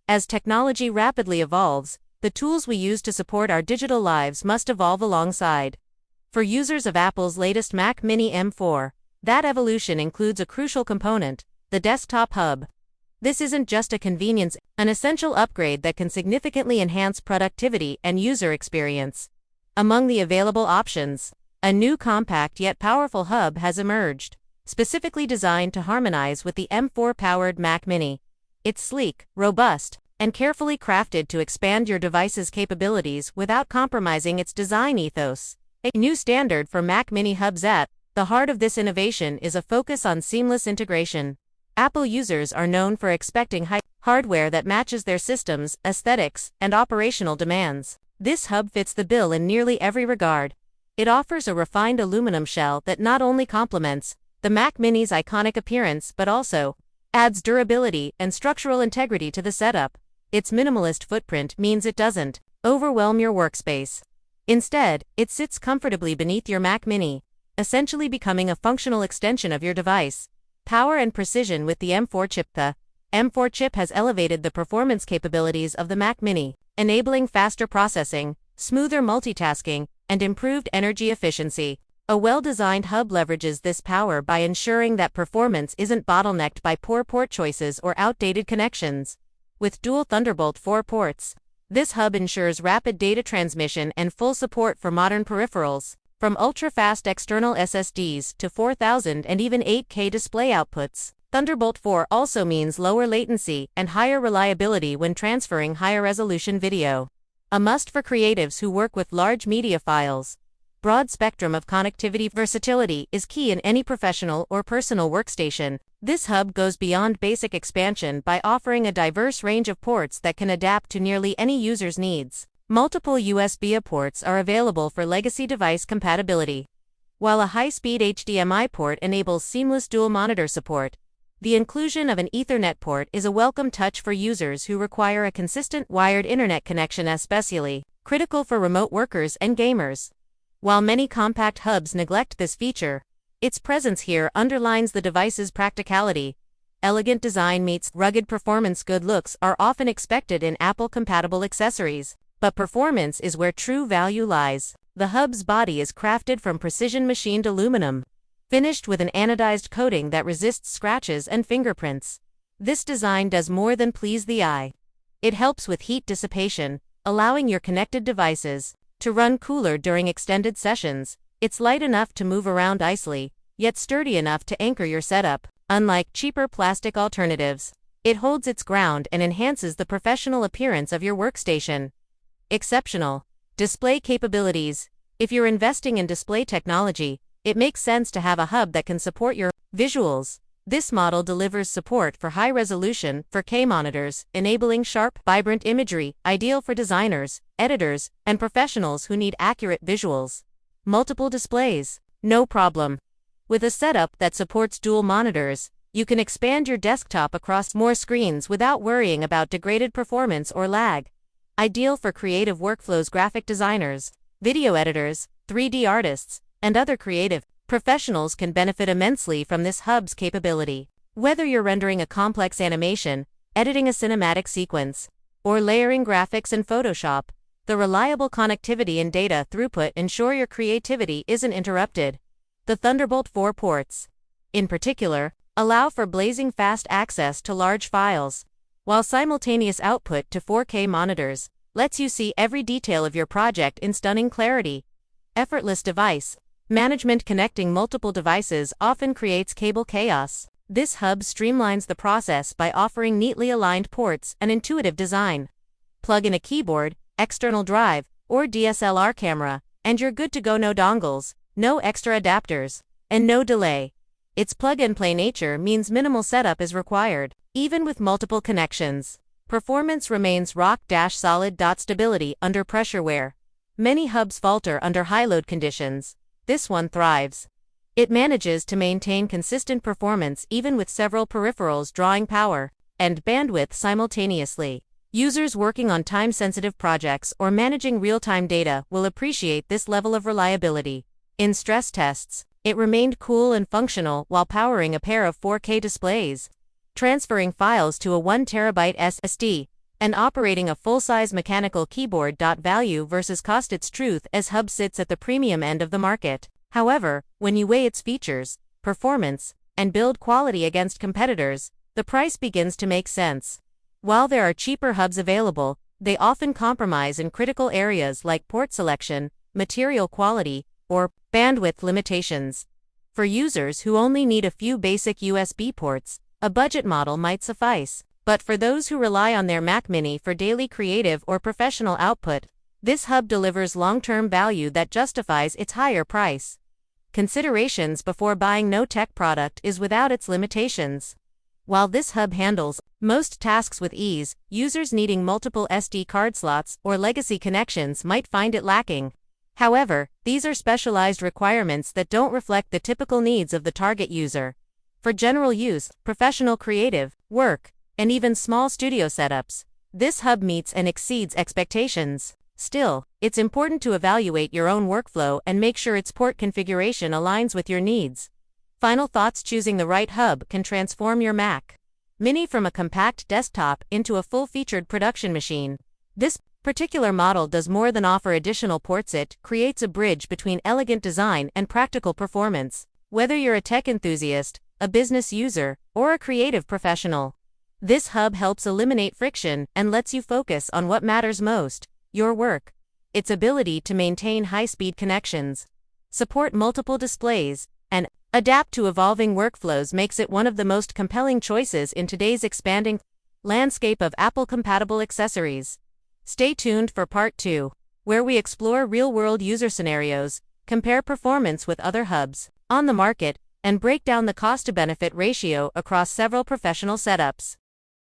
As technology rapidly evolves, the tools we use to support our digital lives must evolve alongside. For users of Apple's latest Mac Mini M4, that evolution includes a crucial component, the desktop hub. This isn't just a convenience, an essential upgrade that can significantly enhance productivity and user experience. Among the available options, a new compact yet powerful hub has emerged, specifically designed to harmonize with the M4-powered Mac Mini. It's sleek, robust, and carefully crafted to expand your device's capabilities without compromising its design ethos. A new standard for Mac Mini hubs. At the heart of this innovation is a focus on seamless integration. Apple users are known for expecting hardware that matches their system's aesthetics and operational demands. This hub fits the bill in nearly every regard. It offers a refined aluminum shell that not only complements the Mac Mini's iconic appearance but also adds durability and structural integrity to the setup. Its minimalist footprint means it doesn't overwhelm your workspace. Instead, it sits comfortably beneath your Mac Mini, essentially becoming a functional extension of your device. Power and precision with the M4 chip. The M4 chip has elevated the performance capabilities of the Mac Mini, enabling faster processing, smoother multitasking, and improved energy efficiency. A well-designed hub leverages this power by ensuring that performance isn't bottlenecked by poor port choices or outdated connections. With dual Thunderbolt 4 ports, this hub ensures rapid data transmission and full support for modern peripherals, from ultra-fast external SSDs to 4,000 and even 8K display outputs. Thunderbolt 4 also means lower latency and higher reliability when transferring higher-resolution video. A must for creatives who work with large media files. Broad spectrum of connectivity versatility is key in any professional or personal workstation. This hub goes beyond basic expansion by offering a diverse range of ports that can adapt to nearly any user's needs. Multiple USB-A ports are available for legacy device compatibility, while a high-speed HDMI port enables seamless dual-monitor support. The inclusion of an Ethernet port is a welcome touch for users who require a consistent wired internet connection, especially critical for remote workers and gamers. While many compact hubs neglect this feature, its presence here underlines the device's practicality. Elegant design meets rugged performance. Good looks are often expected in Apple-compatible accessories, but performance is where true value lies. The hub's body is crafted from precision-machined aluminum, finished with an anodized coating that resists scratches and fingerprints. This design does more than please the eye. It helps with heat dissipation, allowing your connected devices to run cooler during extended sessions. It's light enough to move around easily, yet sturdy enough to anchor your setup. Unlike cheaper plastic alternatives, it holds its ground and enhances the professional appearance of your workstation. Exceptional display capabilities. If you're investing in display technology, it makes sense to have a hub that can support your visuals. This model delivers support for high resolution 4K monitors, enabling sharp, vibrant imagery, ideal for designers, editors, and professionals who need accurate visuals. Multiple displays? No problem. With a setup that supports dual monitors, you can expand your desktop across more screens without worrying about degraded performance or lag. Ideal for creative workflows. Graphic designers, video editors, 3D artists, and other creative professionals can benefit immensely from this hub's capability. Whether you're rendering a complex animation, editing a cinematic sequence, or layering graphics in Photoshop, the reliable connectivity and data throughput ensure your creativity isn't interrupted. The Thunderbolt 4 ports, in particular, allow for blazing fast access to large files, while simultaneous output to 4K monitors lets you see every detail of your project in stunning clarity. Effortless device management. Connecting multiple devices often creates cable chaos. This hub streamlines the process by offering neatly aligned ports and intuitive design. Plug in a keyboard, external drive, or DSLR camera, and you're good to go. No dongles, no extra adapters, and no delay. Its plug-and-play nature means minimal setup is required. Even with multiple connections, performance remains rock-solid. Stability under pressure. Where many hubs falter under high load conditions, this one thrives. It manages to maintain consistent performance even with several peripherals drawing power and bandwidth simultaneously. Users working on time-sensitive projects or managing real-time data will appreciate this level of reliability. In stress tests, it remained cool and functional while powering a pair of 4K displays. Transferring files to a 1 TB SSD and operating a full-size mechanical keyboard. Value versus cost. Its truth as hub sits at the premium end of the market. However, when you weigh its features, performance, and build quality against competitors, the price begins to make sense. While there are cheaper hubs available, they often compromise in critical areas like port selection, material quality, or bandwidth limitations. For users who only need a few basic USB ports, a budget model might suffice. But for those who rely on their Mac Mini for daily creative or professional output, this hub delivers long-term value that justifies its higher price. Considerations before buying. No tech product is without its limitations. While this hub handles most tasks with ease, users needing multiple SD card slots or legacy connections might find it lacking. However, these are specialized requirements that don't reflect the typical needs of the target user. For general use, professional creative work, and even small studio setups, this hub meets and exceeds expectations. Still, it's important to evaluate your own workflow and make sure its port configuration aligns with your needs. Final thoughts. Choosing the right hub can transform your Mac Mini from a compact desktop into a full-featured production machine. This particular model does more than offer additional ports. It creates a bridge between elegant design and practical performance. Whether you're a tech enthusiast, a business user, or a creative professional, this hub helps eliminate friction and lets you focus on what matters most: your work. Its ability to maintain high-speed connections, support multiple displays, and adapt to evolving workflows makes it one of the most compelling choices in today's expanding landscape of Apple-compatible accessories. Stay tuned for Part 2, where we explore real-world user scenarios, compare performance with other hubs on the market, and break down the cost-to-benefit ratio across several professional setups.